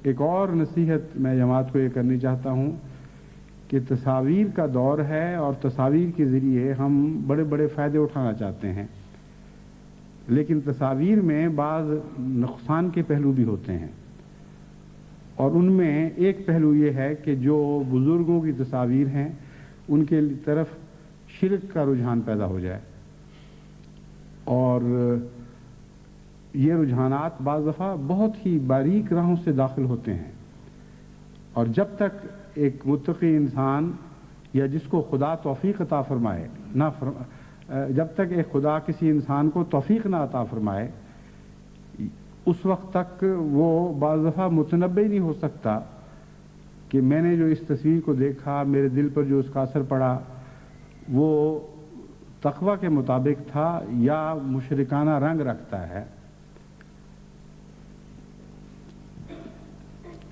ایک اور نصیحت میں جماعت کو یہ کرنی چاہتا ہوں کہ تصاویر کا دور ہے اور تصاویر کے ذریعے ہم بڑے بڑے فائدے اٹھانا چاہتے ہیں، لیکن تصاویر میں بعض نقصان کے پہلو بھی ہوتے ہیں، اور ان میں ایک پہلو یہ ہے کہ جو بزرگوں کی تصاویر ہیں ان کے طرف شرک کا رجحان پیدا ہو جائے، اور یہ رجحانات بعض دفعہ بہت ہی باریک راہوں سے داخل ہوتے ہیں، اور جب تک ایک متقی انسان یا جس کو خدا توفیق عطا فرمائے جب تک ایک خدا کسی انسان کو توفیق نہ عطا فرمائے اس وقت تک وہ بعض دفعہ متنبع نہیں ہو سکتا کہ میں نے جو اس تصویر کو دیکھا، میرے دل پر جو اس کا اثر پڑا، وہ تقوی کے مطابق تھا یا مشرکانہ رنگ رکھتا ہے۔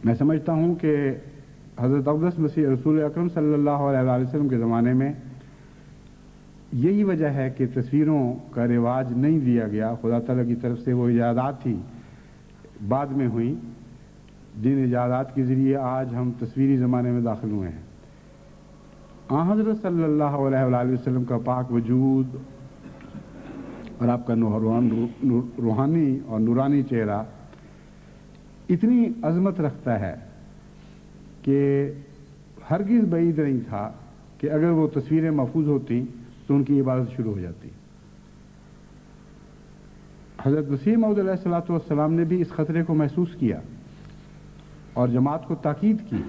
میں سمجھتا ہوں کہ حضرت اقدس مسیح رسول اکرم صلی اللہ علیہ وسلم کے زمانے میں یہی وجہ ہے کہ تصویروں کا رواج نہیں دیا گیا، خدا تعالیٰ کی طرف سے وہ ایجادات تھی بعد میں ہوئی، جن ایجادات کے ذریعے آج ہم تصویری زمانے میں داخل ہوئے ہیں۔ آن حضرت صلی اللہ علیہ وسلم کا پاک وجود اور آپ کا روحانی اور نورانی چہرہ اتنی عظمت رکھتا ہے کہ ہرگز بعید نہیں تھا کہ اگر وہ تصویریں محفوظ ہوتی تو ان کی عبادت شروع ہو جاتی۔ حضرت مسیح موعود علیہ الصلوۃ والسلام نے بھی اس خطرے کو محسوس کیا اور جماعت کو تاکید کی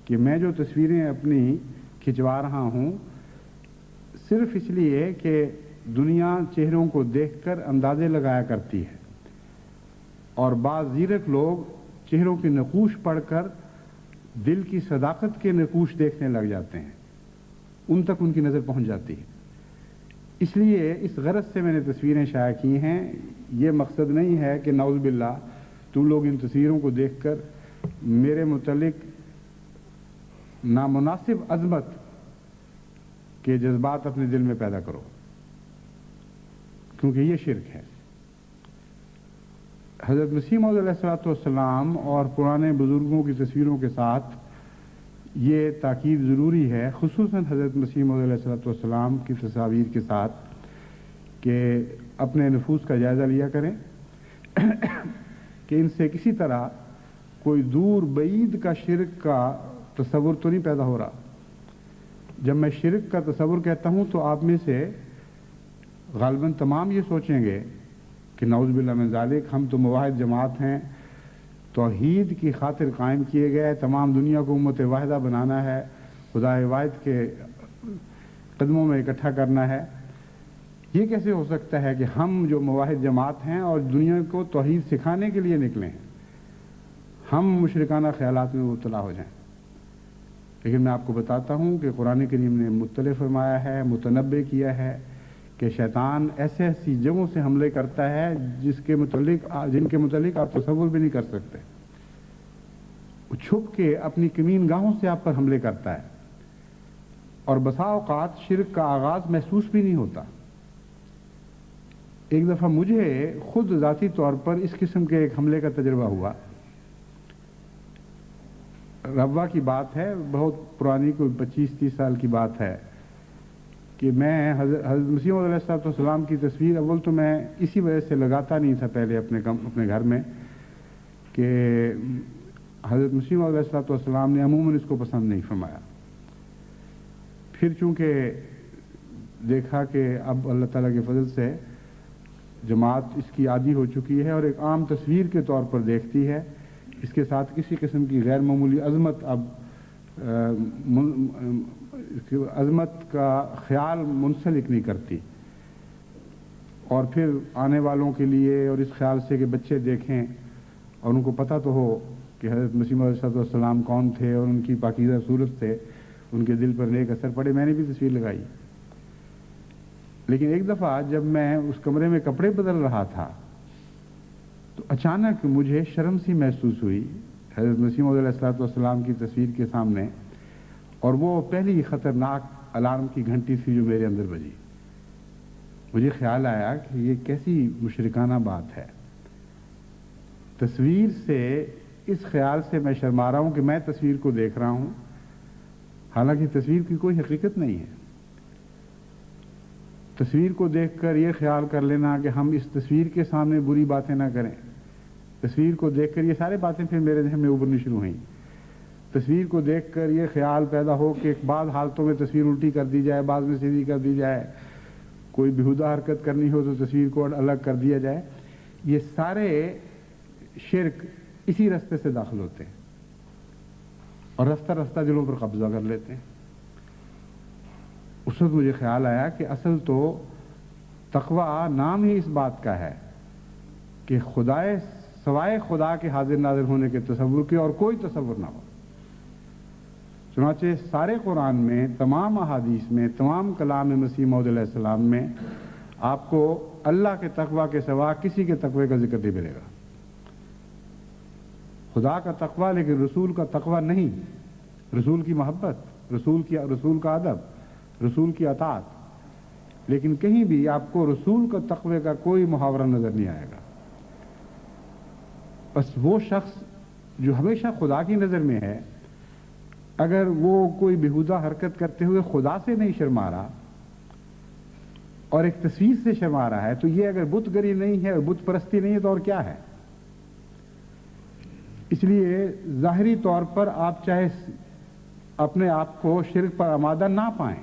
کہ میں جو تصویریں اپنی کھنچوا رہا ہوں صرف اس لیے کہ دنیا چہروں کو دیکھ کر اندازے لگایا کرتی ہے، اور بعض زیرک لوگ چہروں کے نقوش پڑھ کر دل کی صداقت کے نقوش دیکھنے لگ جاتے ہیں، ان تک ان کی نظر پہنچ جاتی ہے۔ اس لیے اس غرض سے میں نے تصویریں شائع کی ہیں، یہ مقصد نہیں ہے کہ نعوذ باللہ تم لوگ ان تصویروں کو دیکھ کر میرے متعلق نامناسب عظمت کے جذبات اپنے دل میں پیدا کرو، کیونکہ یہ شرک ہے۔ حضرت مسیح موعود علیہ الصلوۃ والسلام اور پرانے بزرگوں کی تصویروں کے ساتھ یہ تاکید ضروری ہے، خصوصاً حضرت مسیح موعود علیہ الصلوۃ والسلام کی تصاویر کے ساتھ، کہ اپنے نفوس کا جائزہ لیا کریں کہ ان سے کسی طرح کوئی دور بعید کا شرک کا تصور تو نہیں پیدا ہو رہا۔ جب میں شرک کا تصور کہتا ہوں تو آپ میں سے غالباً تمام یہ سوچیں گے کہ نعوذ باللہ من ذالک، ہم تو موحد جماعت ہیں، توحید کی خاطر قائم کیے گئے، تمام دنیا کو امت واحدہ بنانا ہے، خدا واحد کے قدموں میں اکٹھا کرنا ہے۔ یہ کیسے ہو سکتا ہے کہ ہم جو موحد جماعت ہیں اور دنیا کو توحید سکھانے کے لیے نکلے ہیں، ہم مشرکانہ خیالات میں مبتلا ہو جائیں؟ لیکن میں آپ کو بتاتا ہوں کہ قرآن کریم نے مطلع فرمایا ہے، متنبع کیا ہے کہ شیطان ایسے ایسی جگہوں سے حملے کرتا ہے جن کے متعلق آپ تصور بھی نہیں کر سکتے۔ وہ چھپ کے اپنی کمین گاہوں سے آپ پر حملے کرتا ہے، اور بسا اوقات شرک کا آغاز محسوس بھی نہیں ہوتا۔ ایک دفعہ مجھے خود ذاتی طور پر اس قسم کے ایک حملے کا تجربہ ہوا۔ ربوہ کی بات ہے، بہت پرانی، کوئی 25-30 سال کی بات ہے، کہ میں حضرت مسیح موعود علیہ السلام کی تصویر اول تو میں اسی وجہ سے لگاتا نہیں تھا پہلے اپنے گھر میں کہ حضرت مسیح موعود علیہ السلام نے عموماً اس کو پسند نہیں فرمایا۔ پھر چونکہ دیکھا کہ اب اللہ تعالیٰ کے فضل سے جماعت اس کی عادی ہو چکی ہے اور ایک عام تصویر کے طور پر دیکھتی ہے، اس کے ساتھ کسی قسم کی غیر معمولی عظمت عظمت کا خیال منسلک نہیں کرتی، اور پھر آنے والوں کے لیے اور اس خیال سے کہ بچے دیکھیں اور ان کو پتہ تو ہو کہ حضرت مسیح موعود علیہ السلام کون تھے اور ان کی پاکیزہ صورت سے ان کے دل پر نیک اثر پڑے، میں نے بھی تصویر لگائی۔ لیکن ایک دفعہ جب میں اس کمرے میں کپڑے بدل رہا تھا تو اچانک مجھے شرم سی محسوس ہوئی حضرت مسیح موعود علیہ السلام کی تصویر کے سامنے، اور وہ پہلی خطرناک الارم کی گھنٹی تھی جو میرے اندر بجی۔ مجھے خیال آیا کہ یہ کیسی مشرکانہ بات ہے، تصویر سے اس خیال سے میں شرما رہا ہوں کہ میں تصویر کو دیکھ رہا ہوں، حالانکہ تصویر کی کوئی حقیقت نہیں ہے۔ تصویر کو دیکھ کر یہ خیال کر لینا کہ ہم اس تصویر کے سامنے بری باتیں نہ کریں، تصویر کو دیکھ کر یہ سارے باتیں پھر میرے ذہن میں ابھرنی شروع ہوئیں۔ تصویر کو دیکھ کر یہ خیال پیدا ہو کہ بعض حالتوں میں تصویر الٹی کر دی جائے، بعض میں سیدھی کر دی جائے، کوئی بیہودہ حرکت کرنی ہو تو تصویر کو الگ کر دیا جائے، یہ سارے شرک اسی رستے سے داخل ہوتے ہیں اور رفتہ رفتہ دلوں پر قبضہ کر لیتے ہیں۔ اس وقت مجھے خیال آیا کہ اصل تو تقوی نام ہی اس بات کا ہے کہ سوائے خدا کے حاضر ناظر ہونے کے تصور کے اور کوئی تصور نہ ہو۔ چنانچہ سارے قرآن میں، تمام احادیث میں، تمام کلام مسیح موعود علیہ السلام میں آپ کو اللہ کے تقوی کے سوا کسی کے تقوی کا ذکر نہیں ملے گا۔ خدا کا تقوی لیکن رسول کا تقوی نہیں، رسول کی محبت، رسول کا ادب، رسول کی اطاعت، لیکن کہیں بھی آپ کو رسول کا تقوی کا کوئی محاورہ نظر نہیں آئے گا۔ بس وہ شخص جو ہمیشہ خدا کی نظر میں ہے، اگر وہ کوئی بیہودہ حرکت کرتے ہوئے خدا سے نہیں شرما رہا اور ایک تصویر سے شرما رہا ہے، تو یہ اگر بت گری نہیں ہے اور بت پرستی نہیں ہے تو اور کیا ہے؟ اس لیے ظاہری طور پر آپ چاہے اپنے آپ کو شرک پر آمادہ نہ پائیں،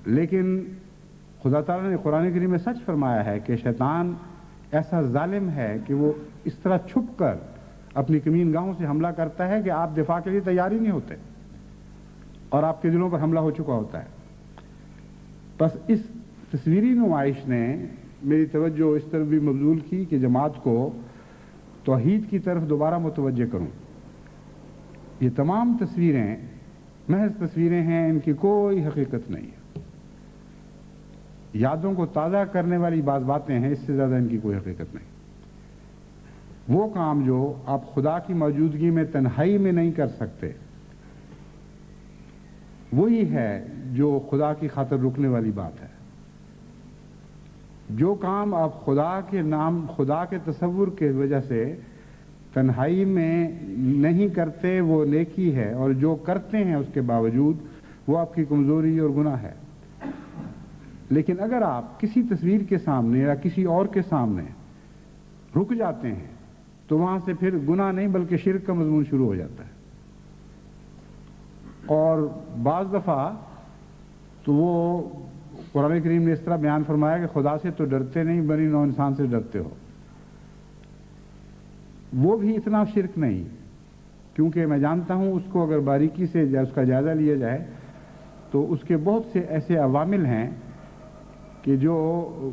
لیکن خدا تعالیٰ نے قرآن کریم میں سچ فرمایا ہے کہ شیطان ایسا ظالم ہے کہ وہ اس طرح چھپ کر اپنی کمین گاہوں سے حملہ کرتا ہے کہ آپ دفاع کے لیے تیار ہی نہیں ہوتے اور آپ کے دلوں پر حملہ ہو چکا ہوتا ہے۔ بس اس تصویری نمائش نے میری توجہ اس طرف بھی مبذول کی کہ جماعت کو توحید کی طرف دوبارہ متوجہ کروں۔ یہ تمام تصویریں محض تصویریں ہیں، ان کی کوئی حقیقت نہیں ہے۔ یادوں کو تازہ کرنے والی بعض باتیں ہیں، اس سے زیادہ ان کی کوئی حقیقت نہیں۔ وہ کام جو آپ خدا کی موجودگی میں تنہائی میں نہیں کر سکتے، وہی ہے جو خدا کی خاطر رکنے والی بات ہے۔ جو کام آپ خدا کے نام، خدا کے تصور کے وجہ سے تنہائی میں نہیں کرتے وہ نیکی ہے، اور جو کرتے ہیں اس کے باوجود وہ آپ کی کمزوری اور گناہ ہے۔ لیکن اگر آپ کسی تصویر کے سامنے یا کسی اور کے سامنے رک جاتے ہیں تو وہاں سے پھر گناہ نہیں بلکہ شرک کا مضمون شروع ہو جاتا ہے۔ اور بعض دفعہ تو وہ قرآن کریم نے اس طرح بیان فرمایا کہ خدا سے تو ڈرتے نہیں، بنی نوع انسان سے ڈرتے ہو۔ وہ بھی اتنا شرک نہیں، کیونکہ میں جانتا ہوں اس کو اگر باریکی سے اس کا جائزہ لیا جائے تو اس کے بہت سے ایسے عوامل ہیں کہ جو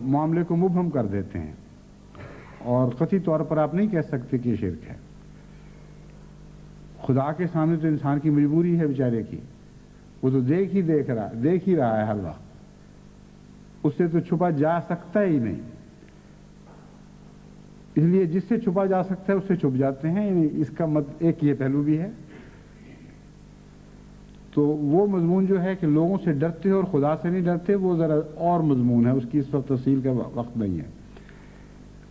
معاملے کو مبہم کر دیتے ہیں، اور قطعی طور پر آپ نہیں کہہ سکتے کہ یہ شرک ہے۔ خدا کے سامنے تو انسان کی مجبوری ہے بیچارے کی، وہ تو دیکھ ہی رہا ہے ہر وقت، اس سے تو چھپا جا سکتا ہی نہیں۔ اس لیے جس سے چھپا جا سکتا ہے اس سے چھپ جاتے ہیں، یعنی اس کا ایک یہ پہلو بھی ہے۔ تو وہ مضمون جو ہے کہ لوگوں سے ڈرتے ہو اور خدا سے نہیں ڈرتے، وہ ذرا اور مضمون ہے، اس کی اس وقت تفصیل کا وقت نہیں ہے۔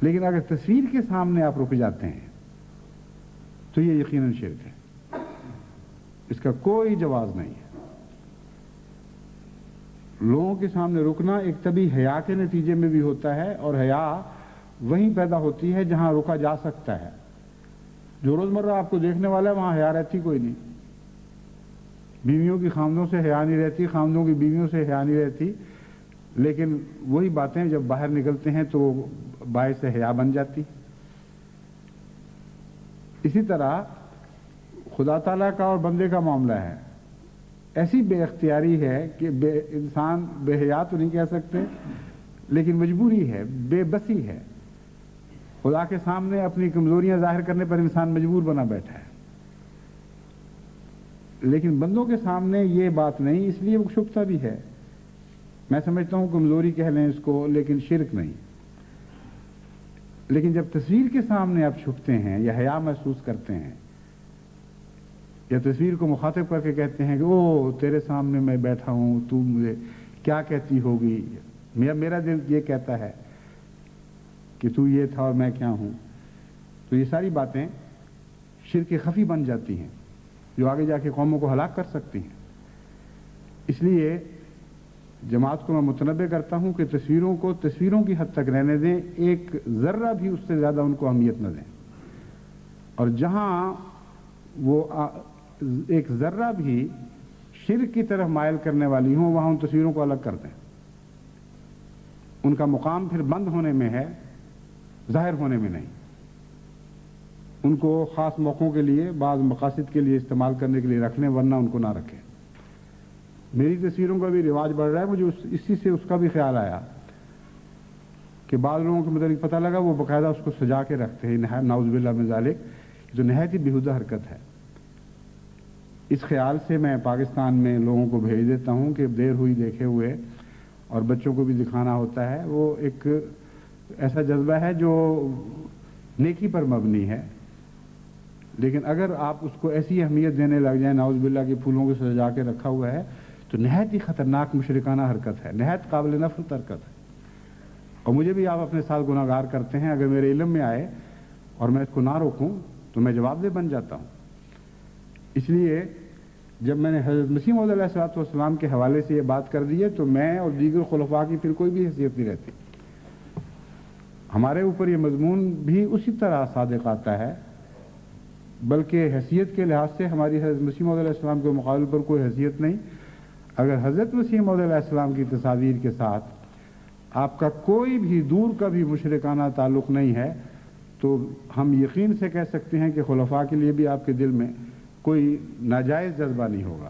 لیکن اگر تصویر کے سامنے آپ رک جاتے ہیں تو یہ یقیناً شرک ہے، اس کا کوئی جواز نہیں ہے۔ لوگوں کے سامنے رکنا ایک طبی حیا کے نتیجے میں بھی ہوتا ہے، اور حیا وہیں پیدا ہوتی ہے جہاں رکا جا سکتا ہے۔ جو روزمرہ آپ کو دیکھنے والا ہے وہاں حیا رہتی کوئی نہیں۔ بیویوں کی خامدوں سے حیا نہیں رہتی، خامدوں کی بیویوں سے حیا نہیں رہتی، لیکن وہی باتیں جب باہر نکلتے ہیں تو وہ باعث حیا بن جاتی۔ اسی طرح خدا تعالیٰ کا اور بندے کا معاملہ ہے، ایسی بے اختیاری ہے کہ انسان بے حیا تو نہیں کہہ سکتے، لیکن مجبوری ہے، بے بسی ہے۔ خدا کے سامنے اپنی کمزوریاں ظاہر کرنے پر انسان مجبور بنا بیٹھا ہے، لیکن بندوں کے سامنے یہ بات نہیں، اس لیے وہ چھپتا بھی ہے۔ میں سمجھتا ہوں کمزوری کہہ لیں اس کو، لیکن شرک نہیں۔ لیکن جب تصویر کے سامنے آپ چھپتے ہیں یا حیا محسوس کرتے ہیں، یا تصویر کو مخاطب کر کے کہتے ہیں کہ او تیرے سامنے میں بیٹھا ہوں، تو مجھے کیا کہتی ہوگی، میرا دل یہ کہتا ہے کہ تو یہ تھا اور میں کیا ہوں، تو یہ ساری باتیں شرک خفی بن جاتی ہیں جو آگے جا کے قوموں کو ہلاک کر سکتی ہیں۔ اس لیے جماعت کو میں متنبہ کرتا ہوں کہ تصویروں کو تصویروں کی حد تک رہنے دیں، ایک ذرہ بھی اس سے زیادہ ان کو اہمیت نہ دیں، اور جہاں وہ ایک ذرہ بھی شرک کی طرف مائل کرنے والی ہوں وہاں ان تصویروں کو الگ کر دیں۔ ان کا مقام پھر بند ہونے میں ہے، ظاہر ہونے میں نہیں۔ ان کو خاص موقعوں کے لیے، بعض مقاصد کے لیے استعمال کرنے کے لیے رکھ لیں، ورنہ ان کو نہ رکھیں۔ میری تصویروں کا بھی رواج بڑھ رہا ہے، مجھے اسی سے اس کا بھی خیال آیا کہ بعض لوگوں کے متعلق پتہ لگا وہ باقاعدہ اس کو سجا کے رکھتے ہیں، نعوذ باللہ من ذالک، جو نہایت ہی بیہودہ حرکت ہے۔ اس خیال سے میں پاکستان میں لوگوں کو بھیج دیتا ہوں کہ دیر ہوئی دیکھے ہوئے، اور بچوں کو بھی دکھانا ہوتا ہے۔ وہ ایک ایسا جذبہ ہے جو نیکی پر مبنی ہے، لیکن اگر آپ اس کو ایسی اہمیت دینے لگ جائیں، نعوذ باللہ کے پھولوں کو سجا کے رکھا ہوا ہے، تو نہایت ہی خطرناک مشرکانہ حرکت ہے، نہایت قابل نفرت حرکت ہے۔ اور مجھے بھی آپ اپنے ساتھ گناہگار کرتے ہیں، اگر میرے علم میں آئے اور میں اس کو نہ روکوں تو میں جواب دہ بن جاتا ہوں۔ اس لیے جب میں نے حضرت مسیح موعود علیہ الصلوۃ والسلام کے حوالے سے یہ بات کر دی ہے تو میں اور دیگر خلفاء کی پھر کوئی بھی حیثیت نہیں رہتی۔ ہمارے اوپر یہ مضمون بھی اسی طرح صادق آتا ہے، بلکہ حیثیت کے لحاظ سے ہماری حضرت مسیح موعود علیہ السلام کے مقابلے پر کوئی حیثیت نہیں۔ اگر حضرت مسیح موعود علیہ السلام کی تصاویر کے ساتھ آپ کا کوئی بھی دور کا بھی مشرکانہ تعلق نہیں ہے تو ہم یقین سے کہہ سکتے ہیں کہ خلفاء کے لیے بھی آپ کے دل میں کوئی ناجائز جذبہ نہیں ہوگا۔